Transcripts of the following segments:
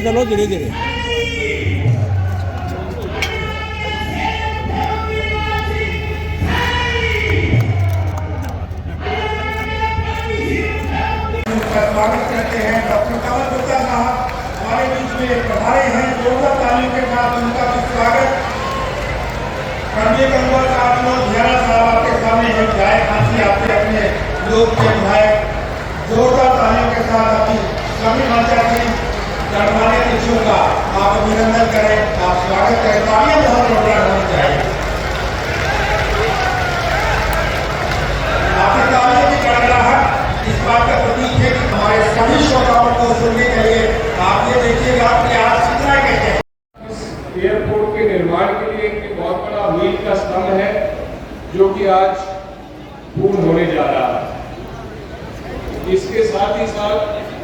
चलो धीरे धीरे। स्वागत करते हैं डॉक्टर कमल गुप्ता साहब हमारे बीच में पधारे हैं। जोरदार तालियों के साथ उनका भी स्वागत। करने गंगा साहब ध्यान साहब आपके सामने है, गाय खांसी आपके अपने लोग के विधायक। जोरदार तालियों के साथ अभी सभी मंचा की गणमान्य अतिथियों का आप अभिनंदन करें, आप स्वागत करें। तालियां बहुत जोरदार होनी चाहिए। आपकी तालियों की गड़गड़ाहट इस बात का प्रतीक है कि हमारे सभी श्रोताओं को सुनने के लिए आप ये देखिएगा कि आज कितना कहते हैं। एयरपोर्ट के निर्माण के लिए एक बहुत बड़ा मील का स्तंभ है जो कि आज पूर्ण होने जा रहा है। इसके साथ ही साथ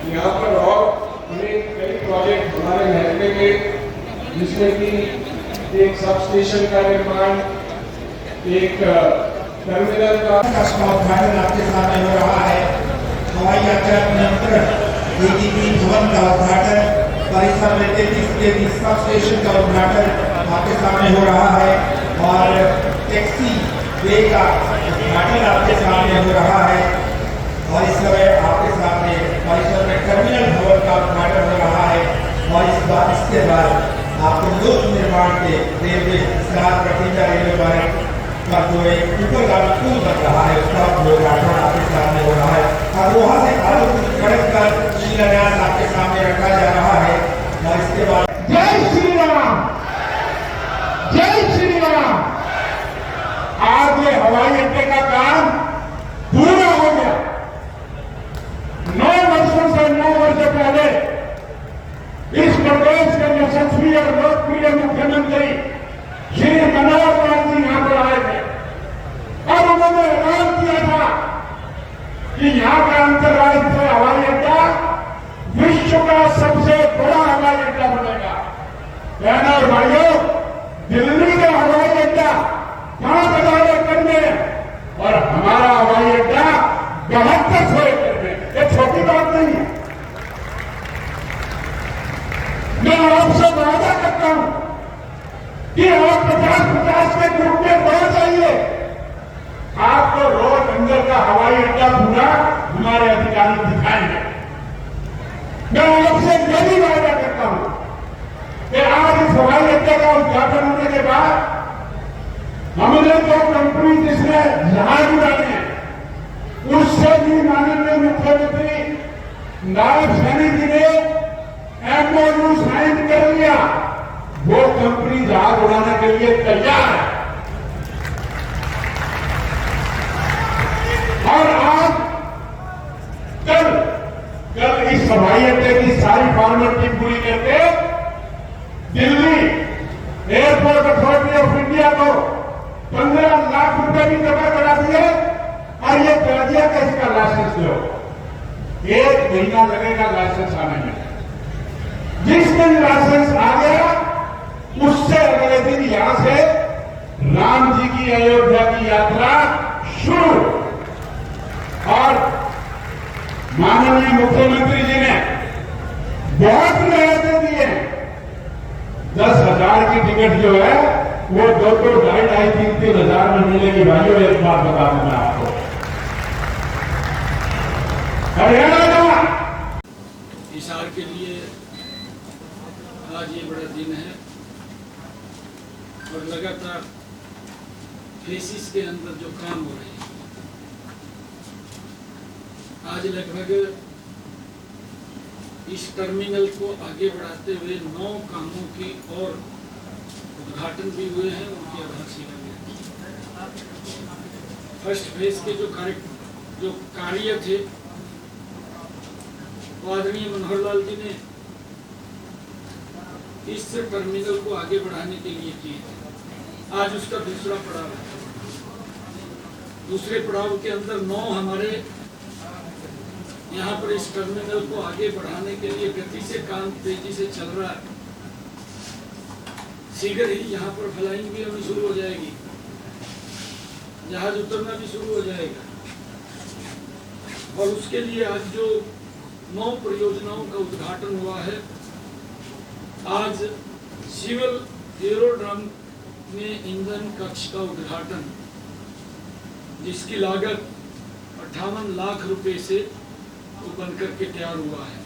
यहाँ पर और हमें कई प्रोजेक्ट हमारे महकमे के, जिसमें कि एक सब स्टेशन का निर्माण, एक टर्मिनल का उद्घाटन आपके सामने हो रहा है। हवाई यात्रा नियंत्रण ATP भवन का उद्घाटन, परिसर में 33 सब स्टेशन का उद्घाटन आपके सामने हो रहा है और टैक्सी वे का उद्घाटन आपके सामने हो रहा है। और इस समय आपके सामने परिसर में टर्मिनल भवन का उद्घाटन हो रहा है और इसके बाद आपको लोक निर्माण के रेलवे भतीजा रेलवे मार्ग का जो एक ऊपरगामी पुल बन रहा है उसका उद्घाटन आपके सामने हो रहा है और वहाँ से आलू खड़क कर शिलान्यास आपके सामने रखा जा रहा है। और इसके बाद जय श्री राम, जय श्री राम। आज ये हवाई अड्डे का काम पूरा हो गया। 9 वर्षों से 9 वर्ष पहले इस प्रदेश के यशस्वी और लोकप्रिय मुख्यमंत्री श्री मनोहर लाल जी यहाँ पर आए थे और उन्होंने ऐलान किया था कि यहाँ का अंतर्राष्ट्रीय हवाई अड्डा विश्व का सबसे बड़ा हवाई अड्डा बनेगा। बहनों और भाइयों, दिल्ली का हवाई अड्डा 5,000 एकड़ में और हमारा हवाई अड्डा 7200 एकड़ में। ये छोटी बात नहीं है। मैं आपसे वादा करता हूं कि आप 50-50 के ग्रुप में बढ़ जाइए। आपको रोज अंदर का हवाई अड्डा पूरा हमारे अधिकारी दिखाएंगे। मैं आपसे यह भी वादा करता हूं कि आज इस हवाई अड्डे का उद्घाटन होने के बाद हमने जो कंपनी जिसने जहाज उड़ाने हैं उससे भी माननीय मुख्यमंत्री नायब सैनी जी ने MOU साइन कर लिया। वो कंपनी जहाज उड़ाने के लिए तैयार है और आज कल इस हवाई अड्डे की सारी फॉर्मेलिटी पूरी करके Delhi airport authority of India को 15 लाख रुपए भी जमा करा दिए और ये कह दिया कि इसका लाइसेंस लो। 1 महीना लगेगा लाइसेंस आने में। जिस दिन लाइसेंस आ गया उससे अगले दिन यहां से राम जी की अयोध्या की यात्रा शुरू। और माननीय मुख्यमंत्री जी ने बहुत रियायतें दी हैं। 10,000 की टिकट जो है वो 2-2, 2.5, 3-3 हजार में मिलेगी। भाइयों, एक बात बता दूं मैं आपको, हरियाणा का इशार के लिए आज ये बड़ा दिन है और लगातार फेसिस के अंदर जो काम हो रहे हैं, आज लगभग इस टर्मिनल को आगे बढ़ाते हुए 9 कामों की और उद्घाटन भी हुए हैं, उनकी आधारशिला भी। फर्स्ट फेज के जो कार्य थे वो आदरणीय मनोहर लाल जी ने इस टर्मिनल को आगे बढ़ाने के लिए किए थे। आज उसका दूसरा पड़ाव है। दूसरे पड़ाव के अंदर 9 हमारे यहाँ पर इस टर्मिनल को आगे बढ़ाने के लिए गति से काम तेजी से चल रहा है। शीघ्र ही यहाँ पर फ्लाइंग भी अभी शुरू हो जाएगी, जहाज उतरना भी शुरू हो जाएगा। और उसके लिए आज जो 9 परियोजनाओं का उद्घाटन हुआ है आज सिविल एरोड्रम में ईंधन कक्ष का उद्घाटन, जिसकी लागत 58 लाख रुपए से वो बनकर के तैयार हुआ है।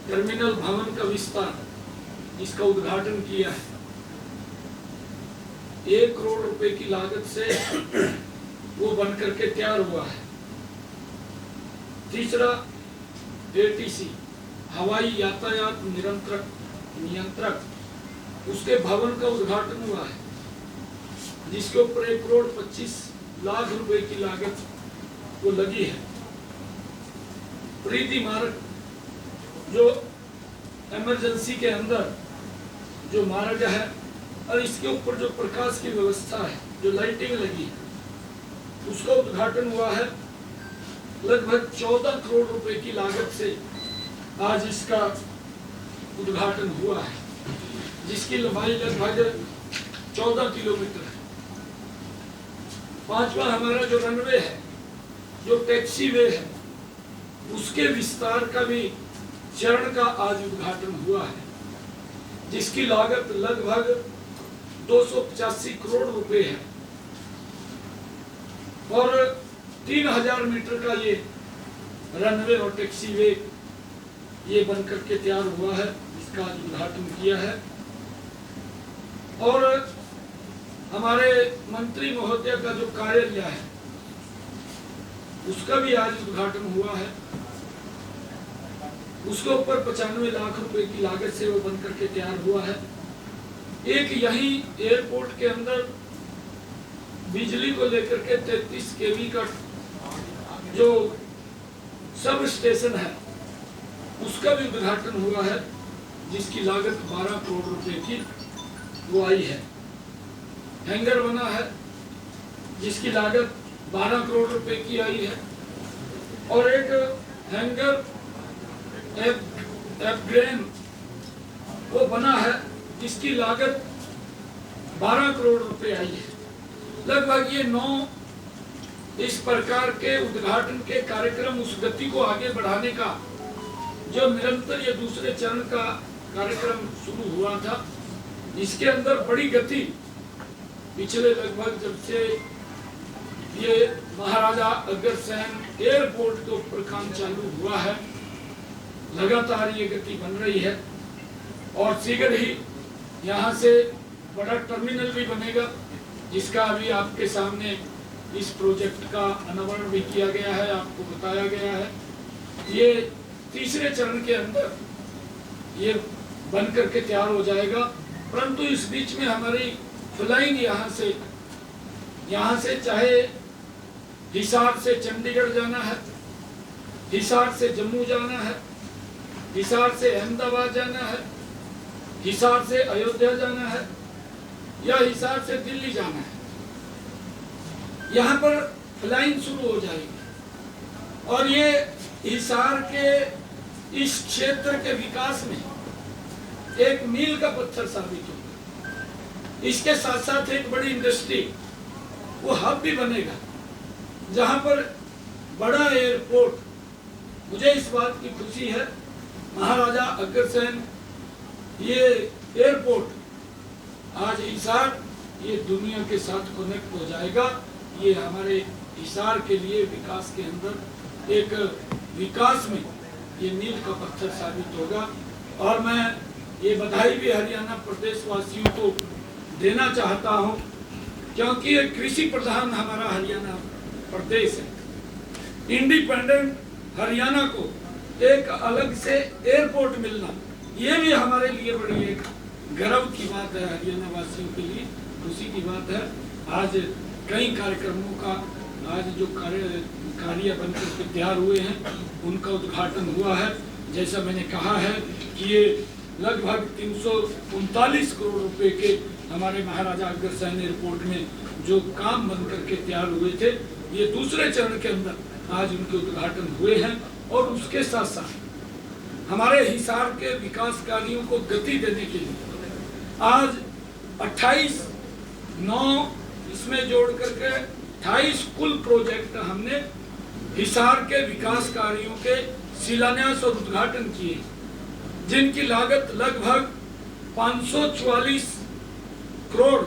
टर्मिनल भवन का विस्तार, इसका उद्घाटन किया है। 1 करोड़ रुपए की लागत से वो बनकर के तैयार हुआ है। तीसरा, एटीसी हवाई यातायात नियंत्रक, उसके भवन का उद्घाटन हुआ है, जिसके ऊपर 1 करोड़ 25 लाख रुपए की लागत वो लगी है। प्रीति मार्ग, जो इमरजेंसी के अंदर जो मार्ग है और इसके ऊपर जो प्रकाश की व्यवस्था है, जो लाइटिंग लगी है, उसका उद्घाटन हुआ है। लगभग 14 करोड़ रुपए की लागत से आज इसका उद्घाटन हुआ है, जिसकी लंबाई लगभग 14 किलोमीटर है। 5वां हमारा जो रनवे है, जो टैक्सी वे है, उसके विस्तार का भी चरण का आज उद्घाटन हुआ है, जिसकी लागत लगभग 285 करोड़ रुपए है और 3000 मीटर का ये रनवे और टैक्सी वे ये बनकर के तैयार हुआ है, इसका आज उद्घाटन किया है। और हमारे मंत्री महोदय का जो कार्यालय है, उसका भी आज उद्घाटन हुआ है। उसके ऊपर 95 लाख रुपए की लागत से वो बनकर के तैयार हुआ है। एक यही एयरपोर्ट के अंदर बिजली को लेकर के 33 केवी का जो सब स्टेशन है, उसका भी उद्घाटन हुआ है, जिसकी लागत 12 करोड़ रुपए की वो आई है। हैंगर बना है, जिसकी लागत 12 करोड़ रुपए की आई है। और एक हैंगर एपग्रेन वो बना है, जिसकी लागत 12 करोड़ रुपए आई है। लगभग ये 9 इस प्रकार के उद्घाटन के कार्यक्रम, उस गति को आगे बढ़ाने का जो निरंतर ये दूसरे चरण का कार्यक्रम शुरू हुआ था, इसके अंदर बड़ी गति पिछले लगभग जब से ये महाराजा अग्रसेन एयरपोर्ट के ऊपर काम चालू हुआ है, लगातार ये गति बन रही है। और शीघ्र ही यहाँ से बड़ा टर्मिनल भी बनेगा, जिसका अभी आपके सामने इस प्रोजेक्ट का अनावरण भी किया गया है, आपको बताया गया है। ये तीसरे चरण के अंदर ये बन करके तैयार हो जाएगा। परंतु इस बीच में हमारी फ्लाइंग यहाँ से चाहे हिसार से चंडीगढ़ जाना है, हिसार से जम्मू जाना है, हिसार से अहमदाबाद जाना है, हिसार से अयोध्या जाना है, या हिसार से दिल्ली जाना है, यहाँ पर फ्लाइंग शुरू हो जाएगी। और ये हिसार के इस क्षेत्र के विकास में एक मील का पत्थर साबित होगा। इसके साथ साथ एक बड़ी इंडस्ट्री वो हब भी बनेगा, जहां पर बड़ा एयरपोर्ट। मुझे इस बात की खुशी है, महाराजा अग्रसेन ये एयरपोर्ट आज हिसार ये दुनिया के साथ कनेक्ट हो जाएगा। ये हमारे हिसार के लिए विकास के अंदर एक विकास में ये मील का पत्थर साबित होगा। और मैं ये बधाई भी हरियाणा प्रदेश वासियों को देना चाहता हूँ, क्योंकि ये कृषि प्रधान हमारा हरियाणा प्रदेश है। इंडिपेंडेंट हरियाणा को एक अलग से एयरपोर्ट मिलना, ये भी हमारे लिए बड़ी एक गर्व की बात है, हरियाणा वासियों के लिए खुशी की बात है। आज कई कार्यक्रमों का आज जो कार्य बनकर के तैयार हुए हैं, उनका उद्घाटन हुआ है। जैसा मैंने कहा है कि ये लगभग 339 करोड़ रुपए के हमारे महाराजा अग्रसेन एयरपोर्ट में जो काम बनकर के तैयार हुए थे, ये दूसरे चरण के अंदर आज उनके उद्घाटन हुए हैं। और उसके साथ साथ हमारे हिसार के विकास कार्यों को गति देने के लिए आज 28/9 इसमें जोड़ करके 28 कुल प्रोजेक्ट हमने हिसार के विकास कार्यों के शिलान्यास और उद्घाटन किए। जिनकी लागत लगभग 544 करोड़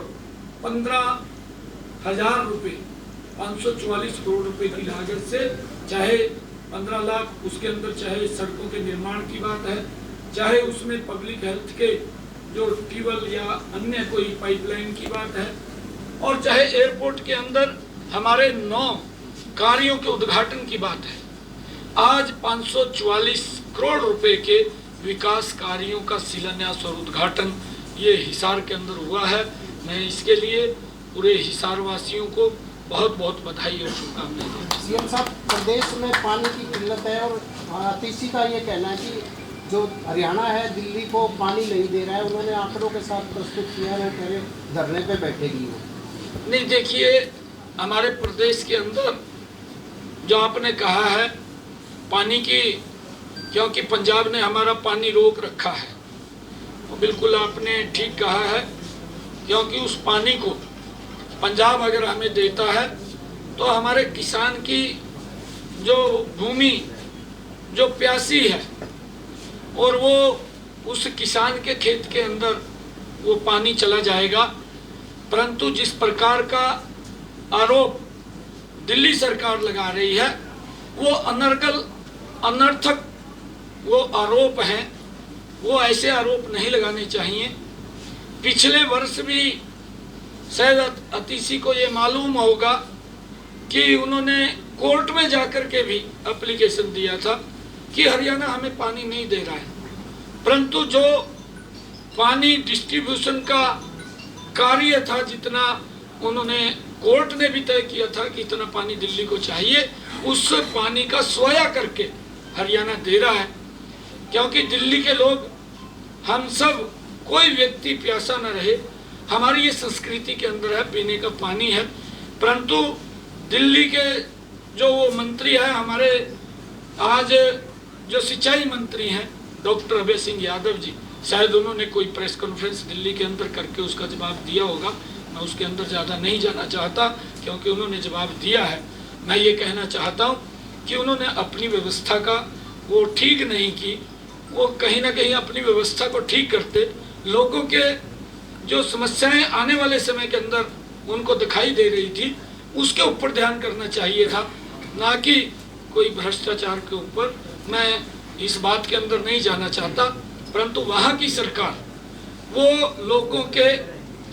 15,000 रुपए, 544 करोड़ रुपए की लागत से, चाहे 15 लाख उसके अंदर, चाहे सड़कों के निर्माण की बात है, चाहे उसमें पब्लिक हेल्थ के जो ट्यूबवेल या अन्य कोई पाइपलाइन की बात है, और चाहे एयरपोर्ट के अंदर हमारे 9 कार्यों के उद्घाटन की बात है। आज 544 करोड़ रुपए के विकास कार्यों का शिलान्यास और उद्घाटन ये हिसार के अंदर हुआ है। मैं इसके लिए पूरे हिसार वासियों को बहुत बहुत बधाई और शुभकामनाएं देता हूं। सीएम साहब, प्रदेश में पानी की किल्लत है और आतिशी का ये कहना है कि जो हरियाणा है दिल्ली को पानी नहीं दे रहा है। उन्होंने आंकड़ों के साथ प्रस्तुत किया, वो कह रहे धरने पे बैठेगी वो। नहीं, देखिए, हमारे प्रदेश के अंदर जो आपने कहा है पानी की, क्योंकि पंजाब ने हमारा पानी रोक रखा है, तो बिल्कुल आपने ठीक कहा है, क्योंकि उस पानी को पंजाब अगर हमें देता है तो हमारे किसान की जो भूमि जो प्यासी है और वो उस किसान के खेत के अंदर वो पानी चला जाएगा। परंतु जिस प्रकार का आरोप दिल्ली सरकार लगा रही है वो अनर्गल अनर्थक वो आरोप हैं, वो ऐसे आरोप नहीं लगाने चाहिए। पिछले वर्ष भी शायद अतिशी को ये मालूम होगा कि उन्होंने कोर्ट में जाकर के भी एप्लीकेशन दिया था कि हरियाणा हमें पानी नहीं दे रहा है, परंतु जो पानी डिस्ट्रीब्यूशन का कार्य था, जितना उन्होंने कोर्ट ने भी तय किया था कि इतना पानी दिल्ली को चाहिए, उस पानी का सोया करके हरियाणा दे रहा है। क्योंकि दिल्ली के लोग, हम सब, कोई व्यक्ति प्यासा न रहे, हमारी ये संस्कृति के अंदर है, पीने का पानी है। परंतु दिल्ली के जो वो मंत्री है हमारे, आज जो सिंचाई मंत्री हैं डॉक्टर अभय सिंह यादव जी, शायद उन्होंने कोई प्रेस कॉन्फ्रेंस दिल्ली के अंदर करके उसका जवाब दिया होगा। मैं उसके अंदर ज़्यादा नहीं जाना चाहता, क्योंकि उन्होंने जवाब दिया है। मैं ये कहना चाहता हूँ कि उन्होंने अपनी व्यवस्था का वो ठीक नहीं की, वो कहीं ना कहीं अपनी व्यवस्था को ठीक करते लोगों के जो समस्याएं आने वाले समय के अंदर उनको दिखाई दे रही थी, उसके ऊपर ध्यान करना चाहिए था, ना कि कोई भ्रष्टाचार के ऊपर। मैं इस बात के अंदर नहीं जाना चाहता, परंतु वहाँ की सरकार वो लोगों के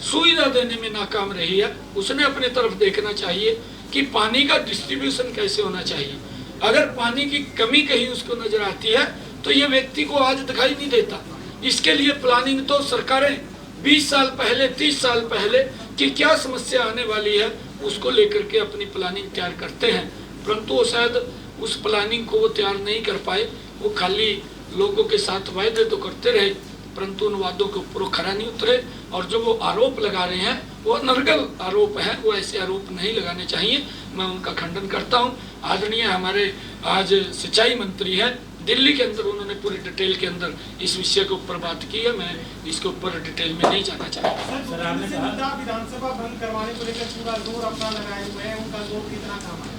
सुविधा देने में नाकाम रही है। उसने अपने तरफ देखना चाहिए कि पानी का डिस्ट्रीब्यूशन कैसे होना चाहिए। अगर पानी की कमी कहीं उसको नजर आती है तो ये व्यक्ति को आज दिखाई नहीं देता। इसके लिए प्लानिंग तो सरकारें 20 साल पहले, 30 साल पहले कि क्या समस्या आने वाली है उसको लेकर के अपनी प्लानिंग तैयार करते हैं, परंतु वो शायद उस प्लानिंग को वो तैयार नहीं कर पाए। वो खाली लोगों के साथ वायदे तो करते रहे, परंतु उन वादों के ऊपर वो खरा नहीं उतरे। और जो वो आरोप लगा रहे हैं वो अनर्गल आरोप हैं, वो ऐसे आरोप नहीं लगाने चाहिए। मैं उनका खंडन करता हूँ। आदरणीय हमारे आज सिंचाई मंत्री हैं दिल्ली के अंदर, उन्होंने पूरी डिटेल के अंदर इस विषय के ऊपर बात की है। मैं इसके ऊपर डिटेल में नहीं जाना चाहता। सर, आपने विधानसभा बंद करवाने को लेकर पूरा जोर अपना लगाए हुए हैं, उनका जोर कितना काम है?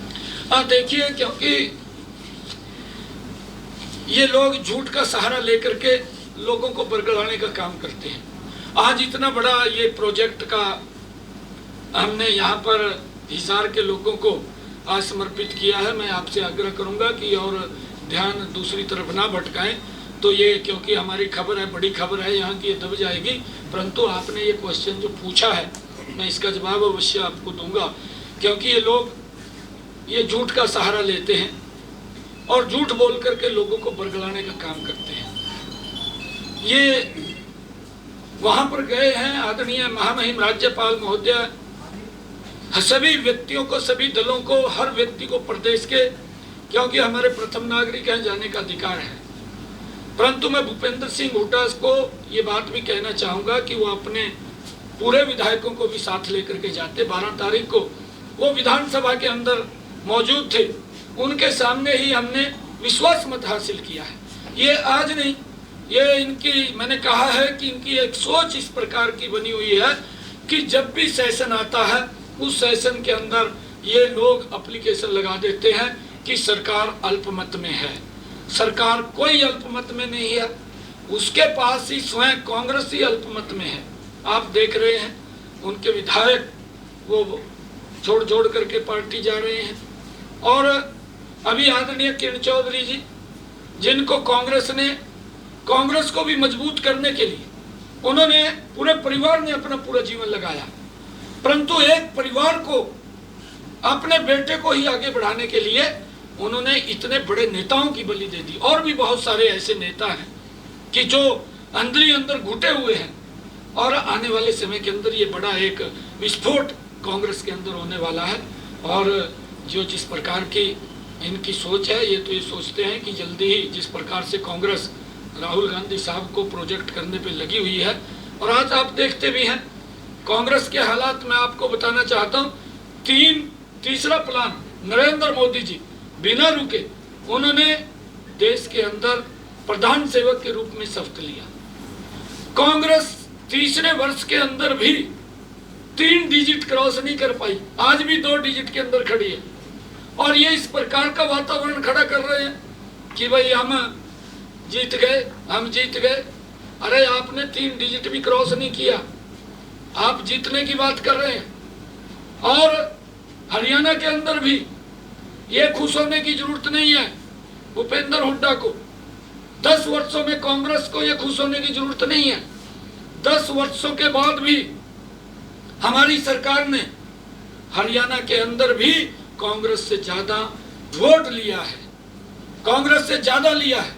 हाँ, देखिए, क्योंकि ये लोग झूठ का सहारा लेकर के लोगों को बरगलाने का काम करते हैं। आज इतना बड़ा ये प्रोजेक्ट का हमने यहाँ पर हिसार के लोगों को आज समर्पित किया है। मैं आपसे आग्रह करूँगा कि और ध्यान दूसरी तरफ ना भटकाएं। तो ये, क्योंकि हमारी खबर है, बड़ी खबर है यहाँ की, ये दब जाएगी। परंतु आपने ये क्वेश्चन जो पूछा है, मैं इसका जवाब अवश्य आपको दूंगा। क्योंकि ये लोग ये झूठ का सहारा लेते हैं और झूठ बोल करके लोगों को बरगलाने का काम करते हैं। ये वहाँ पर गए हैं आदरणीय महामहिम राज्यपाल महोदय, सभी व्यक्तियों को, सभी दलों को, हर व्यक्ति को प्रदेश के, क्योंकि हमारे प्रथम नागरिक हैं, जाने का अधिकार है। परंतु मैं भूपेंद्र सिंह हुड्डा को ये बात भी कहना चाहूँगा कि वो अपने पूरे विधायकों को भी साथ लेकर के जाते। 12 तारीख को वो विधानसभा के अंदर मौजूद थे, उनके सामने ही हमने विश्वास मत हासिल किया है। ये आज नहीं, ये इनकी, मैंने कहा है कि इनकी एक सोच इस प्रकार की बनी हुई है कि जब भी सेशन आता है उस सेशन के अंदर ये लोग एप्लीकेशन लगा देते हैं कि सरकार अल्पमत में है। सरकार कोई अल्पमत में नहीं है। उसके पास ही स्वयं कांग्रेस ही अल्पमत में है। आप देख रहे हैं उनके विधायक वो छोड़ करके पार्टी जा रहे हैं। और अभी आदरणीय किरण चौधरी जी, जिनको कांग्रेस को भी मजबूत करने के लिए उन्होंने, पूरे परिवार ने अपना पूरा जीवन लगाया, परंतु एक परिवार को, अपने बेटे को ही आगे बढ़ाने के लिए उन्होंने इतने बड़े नेताओं की बलि दे दी। और भी बहुत सारे ऐसे नेता हैं कि जो अंदर घुटे हुए हैं, और आने वाले समय के अंदर ये बड़ा एक विस्फोट कांग्रेस के अंदर होने वाला है। और जो जिस प्रकार की इनकी सोच है, ये तो ये सोचते हैं कि जल्दी ही जिस प्रकार से कांग्रेस राहुल गांधी साहब को प्रोजेक्ट करने पे लगी हुई है, और आज आप देखते भी हैं कांग्रेस के हालात। मैं आपको बताना चाहता हूँ, तीसरा प्लान नरेंद्र मोदी जी बिना रुके उन्होंने देश के अंदर प्रधान सेवक के रूप में शपथ लिया। कांग्रेस तीसरे वर्ष के अंदर भी 3 डिजिट क्रॉस नहीं कर पाई, आज भी 2 डिजिट के अंदर खड़ी है। और ये इस प्रकार का वातावरण खड़ा कर रहे हैं कि भाई हम जीत गए। अरे आपने 3 डिजिट भी क्रॉस नहीं किया, आप जीतने की बात कर रहे हैं। और हरियाणा के अंदर भी ये खुश होने की जरूरत नहीं है भूपेंद्र हुड्डा को। 10 वर्षों में कांग्रेस को ये खुश होने की जरूरत नहीं है। 10 वर्षों के बाद भी हमारी सरकार ने हरियाणा के अंदर भी कांग्रेस से ज्यादा वोट लिया है, कांग्रेस से ज्यादा लिया है,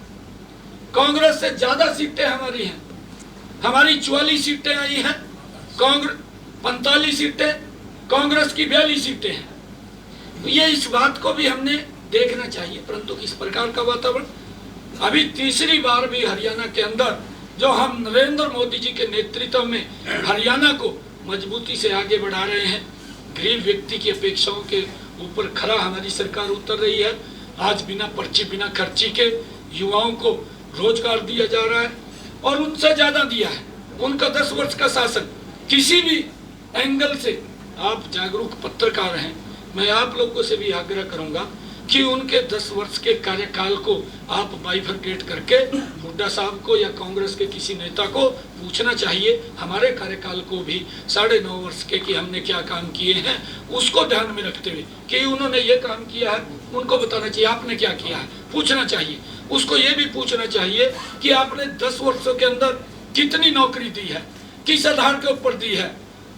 कांग्रेस से ज्यादा सीटें हमारी हैं। हमारी 44 सीटें आई हैं, कांग्रेस 45 सीटें, कांग्रेस की 42 सीटें हैं। तो ये इस बात को भी हमने देखना चाहिए। परंतु किस प्रकार का वातावरण, अभी तीसरी बार भी हरियाणा के अंदर जो हम नरेंद्र मोदी जी के नेतृत्व में हरियाणा को मजबूती से आगे बढ़ा रहे हैं, गरीब व्यक्ति की अपेक्षाओं के ऊपर खरा हमारी सरकार उतर रही है। आज बिना पर्ची बिना खर्ची के युवाओं को रोजगार दिया जा रहा है, और उनसे ज्यादा दिया है। उनका 10 वर्ष का शासन, किसी भी एंगल से आप जागरूक पत्रकार हैं, मैं आप लोगों से भी आग्रह करूंगा कि उनके 10 वर्ष के कार्यकाल को आप बाइफरकेट करके हुड्डा साहब को या कांग्रेस के किसी नेता को पूछना चाहिए। हमारे कार्यकाल को भी 9.5 वर्ष के कि हमने क्या काम किए हैं, उसको ध्यान में रखते हुए कि उन्होंने ये काम किया है, उनको बताना चाहिए आपने क्या किया है, पूछना चाहिए। उसको ये भी पूछना चाहिए कि आपने 10 वर्षों के अंदर कितनी नौकरी दी है, किस आधार के ऊपर दी है।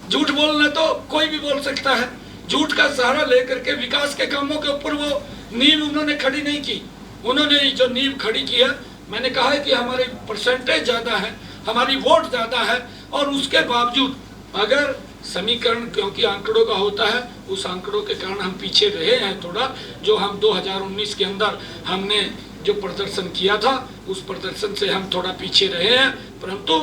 झूठ बोलना तो कोई भी बोल सकता है, झूठ का सहारा लेकर के विकास के कामों के ऊपर वो नींव उन्होंने खड़ी नहीं की। उन्होंने जो नींव खड़ी की है, मैंने कहा है कि हमारी परसेंटेज ज्यादा है, हमारी वोट ज्यादा है, और उसके बावजूद अगर समीकरण, क्योंकि आंकड़ों का होता है, उस आंकड़ों के कारण हम पीछे रहे हैं थोड़ा। जो हम 2019 के अंदर हमने जो प्रदर्शन किया था, उस प्रदर्शन से हम थोड़ा पीछे रहे हैं। परंतु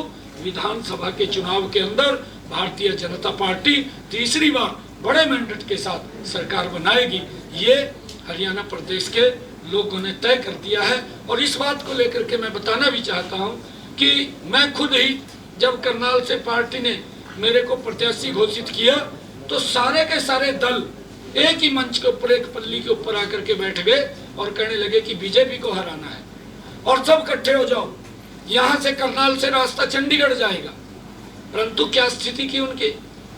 विधानसभा के चुनाव के अंदर भारतीय जनता पार्टी तीसरी बार बड़े मैंडेट के साथ सरकार बनाएगी, ये हरियाणा प्रदेश के लोगों ने तय कर दिया है। और इस बात को लेकर के मैं बताना भी चाहता हूं कि मैं खुद ही जब करनाल से पार्टी ने मेरे को प्रत्याशी घोषित किया, तो सारे के सारे दल एक ही मंच के ऊपर, एक पल्ली के ऊपर आकर के बैठ गए और कहने लगे कि बीजेपी को हराना है और सब इकट्ठे हो जाओ, यहाँ से करनाल से रास्ता चंडीगढ़ जाएगा। परंतु क्या स्थिति की उनकी,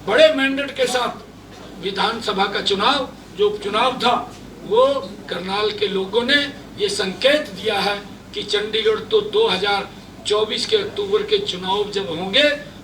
बड़े मैंडेट के साथ विधानसभा का चुनाव जो चुनाव था, वो करनाल के लोगों ने ये संकेत दिया है कि चंडीगढ़ तो 2024 के अक्टूबर के चुनाव जब होंगे,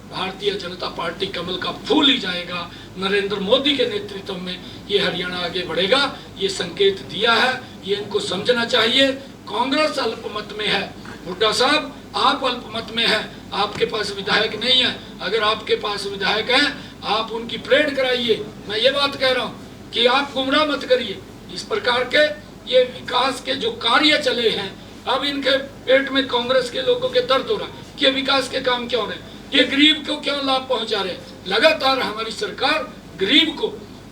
भारतीय जनता पार्टी कमल का फूल ही जाएगा, नरेंद्र मोदी के नेतृत्व में ये हरियाणा आगे बढ़ेगा। ये संकेत दिया है, ये इनको समझना चाहिए। कांग्रेस अल्पमत में है, हुड्डा साहब आप अल्पमत में हैं, आपके पास विधायक नहीं है। अगर आपके पास विधायक हैं, आप उनकी परेड कराइए। मैं ये बात कह रहा हूँ कि आप गुमराह मत करिए। इस प्रकार के ये विकास के जो कार्य चले हैं, अब इनके पेट में कांग्रेस के लोगों के दर्द हो रहा है कि विकास के काम क्यों हो रहे हैं, ये गरीब को क्यों लाभ पहुंचा रहे हैं। लगातार हमारी सरकार गरीब को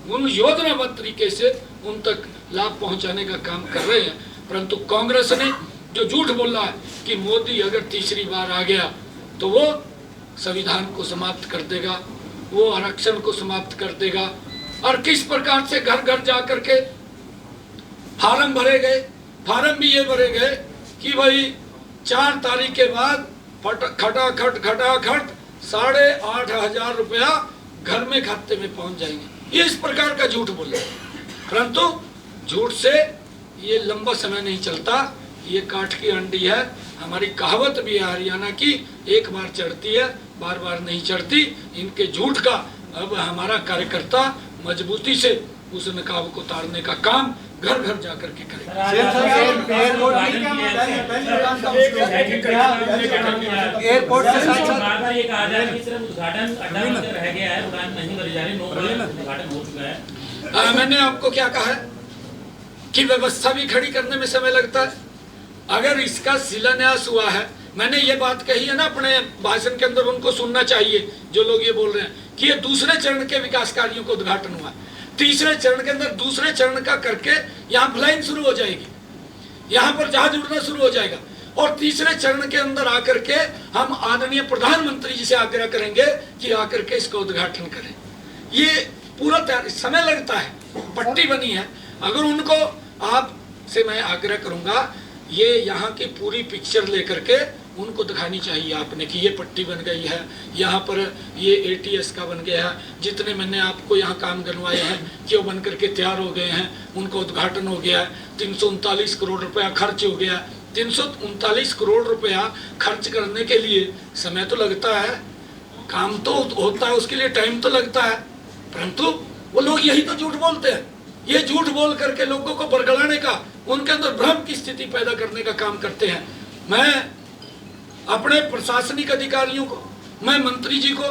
उन योजनाबद्ध तरीके से उन तक लाभ पहुंचाने का काम कर रहे हैं। परंतु कांग्रेस ने जो झूठ बोला है कि मोदी अगर तीसरी बार आ गया तो वो संविधान को समाप्त कर देगा, वो आरक्षण को समाप्त कर देगा, और किस प्रकार से घर घर जा करके फार्म भरे गए। फार्म भी ये भरे गए कि भाई 4 तारीख के बाद खटाखट 8,500 रुपया घर में खाते में पहुंच जाएंगे। ये इस प्रकार का झूठ बोले, परंतु झूठ से ये लंबा समय नहीं चलता। ये काठ की अंडी है। हमारी कहावत भी है हरियाणा की, एक बार चढ़ती है बार बार नहीं चढ़ती। इनके झूठ का अब हमारा कार्यकर्ता मजबूती से उस नकाब को उतारने का काम घर घर जाकर के करेगा। एयरपोर्ट के साथ ये कहा जा रहा है कि सिर्फ उद्घाटन अड्डा रह गया है, उड़ान नहीं भरी जा रही, 9 बजे उद्घाटन हो चुका है। मैंने आपको क्या कहा है कि व्यवस्था भी खड़ी करने में समय लगता है। अगर इसका शिलान्यास हुआ है, मैंने ये बात कही है ना अपने भाषण के अंदर, उनको सुनना चाहिए जो लोग ये बोल रहे हैं कि ये दूसरे चरण के विकास कार्यों का उद्घाटन हुआ। तीसरे चरण के अंदर दूसरे चरण का करके यहाँ फ्लाइंग शुरू हो जाएगी, यहाँ पर जहाज उड़ना शुरू हो जाएगा। और तीसरे चरण के अंदर आकर के हम आदरणीय प्रधानमंत्री जी से आग्रह करेंगे कि आकर के इसका उद्घाटन करें। ये पूरा समय लगता है, पट्टी बनी है। अगर उनको आपसे मैं आग्रह करूंगा, ये यहाँ की पूरी पिक्चर लेकर के उनको दिखानी चाहिए आपने कि ये पट्टी बन गई है, यहाँ पर ये ATS का बन गया है, जितने मैंने आपको यहाँ काम करवाए हैं कि वो बन करके तैयार हो गए हैं, उनका उद्घाटन हो गया है। 339 करोड़ रुपया खर्च हो गया। 339 करोड़ रुपया खर्च करने के लिए समय तो लगता है, काम तो होता है, उसके लिए टाइम तो लगता है, परंतु वो लोग यही तो झूठ बोलते हैं। ये झूठ बोल करके लोगों को बरगलाने का, उनके अंदर भ्रम की स्थिति पैदा करने का काम करते हैं। मैं अपने प्रशासनिक अधिकारियों को, मैं मंत्री जी को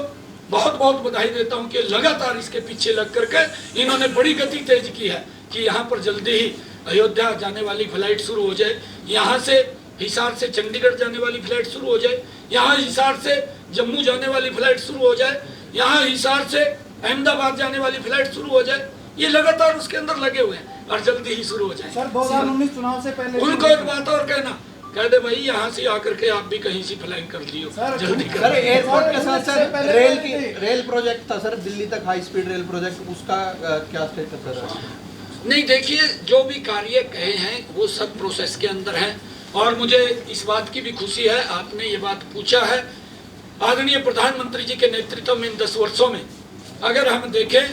बहुत बहुत बधाई देता हूं कि लगातार इसके पीछे लग करके इन्होंने बड़ी गति तेज की है कि यहाँ पर जल्दी ही अयोध्या जाने वाली फ्लाइट शुरू हो जाए, यहाँ से हिसार से चंडीगढ़ जाने वाली फ्लाइट शुरू हो जाए, यहाँ हिसार से जम्मू जाने वाली फ्लाइट शुरू हो जाए, यहाँ हिसार से अहमदाबाद जाने वाली फ्लाइट शुरू हो जाए। ये लगातार उसके अंदर लगे हुए हैं और जल्दी ही शुरू हो जाए। सर 2019 चुनाव से पहले उनको एक बात और कहना, कह दे भाई यहाँ से आकर के आप भी कहीं से फ्लाइंग कर लियो जल्दी कर। सर एयरपोर्ट के साथ सर रेल प्रोजेक्ट था सर, दिल्ली तक हाई स्पीड रेल प्रोजेक्ट, उसका क्या स्टेटस है सर? नहीं, देखिए जो भी कार्य कहे हैं वो सब प्रोसेस के अंदर हैं। और मुझे इस बात की भी खुशी है, आपने ये बात पूछा है, आदरणीय प्रधानमंत्री जी के नेतृत्व में इन 10 वर्षों में अगर हम देखें,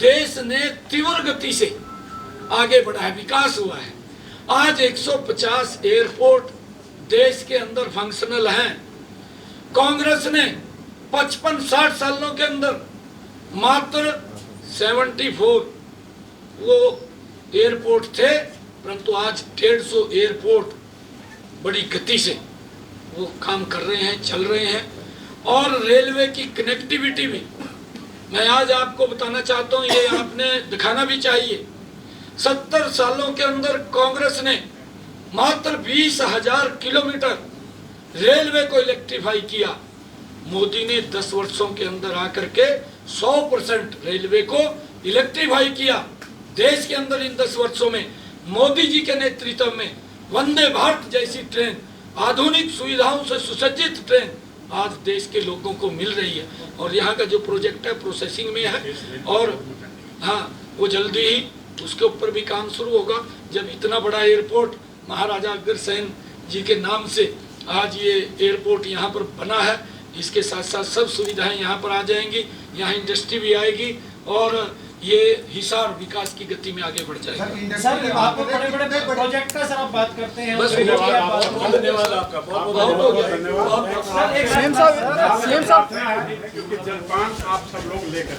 देश ने तीव्र गति से आगे बढ़ा है, विकास हुआ है। आज 150 एयरपोर्ट देश के अंदर फंक्शनल हैं। कांग्रेस ने 55-60 सालों के अंदर मात्र 74 वो एयरपोर्ट थे, परंतु आज 150 एयरपोर्ट बड़ी गति से वो काम कर रहे हैं, चल रहे हैं। और रेलवे की कनेक्टिविटी में मैं आज आपको बताना चाहता हूँ, ये आपने दिखाना भी चाहिए। 70 सालों के अंदर कांग्रेस ने मात्र 20,000 किलोमीटर रेलवे को इलेक्ट्रीफाई किया। मोदी ने 10 वर्षों के अंदर आकर के 100% रेलवे को इलेक्ट्रीफाई किया। देश के अंदर इन 10 वर्षों में मोदी जी के नेतृत्व में वंदे भारत जैसी ट्रेन, आधुनिक सुविधाओं से सुसज्जित ट्रेन आज देश के लोगों को मिल रही है। और यहाँ का जो प्रोजेक्ट है प्रोसेसिंग में है, और हाँ वो जल्दी ही उसके ऊपर भी काम शुरू होगा। जब इतना बड़ा एयरपोर्ट महाराजा अग्रसेन जी के नाम से आज ये एयरपोर्ट यहाँ पर बना है, इसके साथ साथ सब सुविधाएं यहाँ पर आ जाएंगी, यहाँ इंडस्ट्री भी आएगी और ये हिसार विकास की गति में आगे बढ़ जाएगा। सर आप बड़े-बड़े प्रोजेक्ट का सर आप बात करते हैं, बस धन्यवाद आपका, बहुत धन्यवाद। सीएम साहब क्योंकि जलपान आप सब लोग लेकर